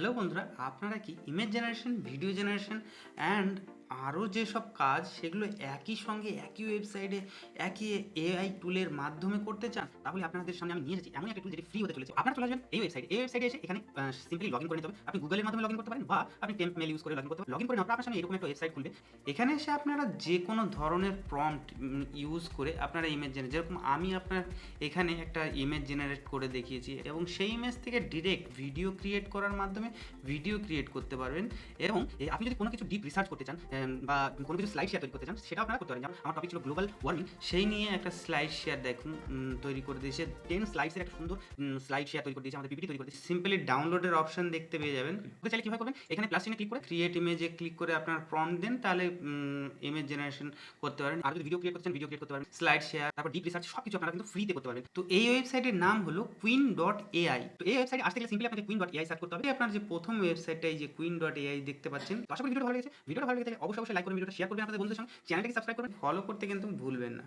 Hello বন্ধুরা, আপনারা কি image generation, video generation and আরও যেসব কাজ সেগুলো একই সঙ্গে একই ওয়েবসাইটে একই এআই টুলের মাধ্যমে করতে চান? তাহলে আপনাদের সামনে আমি নিয়ে এসেছি এমন একটা টুল যেটি ফ্রি হতে চলেছে। আপনারা চলে আসবেন এই ওয়েবসাইটে এসে এখানে সিম্পলি লগ ইন করে নিতে হবে। আপনি গুগলের মাধ্যমে লগ ইন করতে পারেন বা আপনি টেম্প মেল ইউজ করে লগ ইন করতে পারেন। লগ ইন করে নেওয়ার পর আপনার সামনে এরকম একটা ওয়েবসাইট খুলবে। এখানে এসে আপনারা যে কোনো ধরনের প্রম্পট ইউজ করে আপনারা ইমেজ জেনারেট, যেরকম আমি আপনার এখানে একটা ইমেজ জেনারেট করে দেখিয়েছি এবং সেই ইমেজ থেকে ডিরেক্ট ভিডিও ক্রিয়েট করার মাধ্যমে ভিডিও ক্রিয়েট করতে পারবেন। এবং আপনি যদি কোনো কিছু ডিপ রিসার্চ করতে চান বা কোনো কিছু স্লাইড শেয়ার তৈরি করতে চান, সেটা আপনারা করতে পারেন। যেমন আমার টপিক ছিল গ্লোবাল ওয়ার্মিং, সেই নিয়ে একটা স্লাইড শেয়ার দেখুন তৈরি করে দিয়েছে। 10 স্লাইডসের একটা সুন্দর স্লাইড শেয়ার তৈরি করে দিয়েছে, আমাদের পিপিটি তৈরি করে দিয়েছে। সিম্পলি ডাউনলোডের অপশন দেখতে পেয়ে যাবেন। ওকে চাইলে কীভাবে করবেন, এখানে প্লাস চিহ্নে ক্লিক করে ক্রিয়েট ইমেজে ক্লিক করে আপনার প্রম্পট দেন, তাহলে ইমেজ জেনারেশন করতে পারেন। আর যদি ভিডিও ক্রিয়েট করতে চান ভিডিও ক্রিয়েট করতে পারবেন, স্লাইড শেয়ার, তারপর ডিপ রিসার্চ সব কিছু আপনারা কিন্তু ফ্রিতে করতে পারবেন। তো এই ওয়েবসাইটের নাম হলো queen.ai। তো এই ওয়েবসাইটে আসতে গেলে সিম্পলি আপনাকে queen.ai সার্চ করতে হবে। আপনার যে প্রথম ওয়েবসাইটটা এই যে queen.ai দেখতে পাচ্ছেন। তো আশা করি ভিডিওটা ভালো লেগেছে। ভিডিওটা ভালো লেগে থাকলে অবশ্যই লাইক করবেন, ভিডিওটা শেয়ার করবেন আপনাদের বন্ধুদের সঙ্গে, চ্যানেলটাকে সাবস্ক্রাইব করবেন, ফলো করতে কিন্তু ভুলবেন না।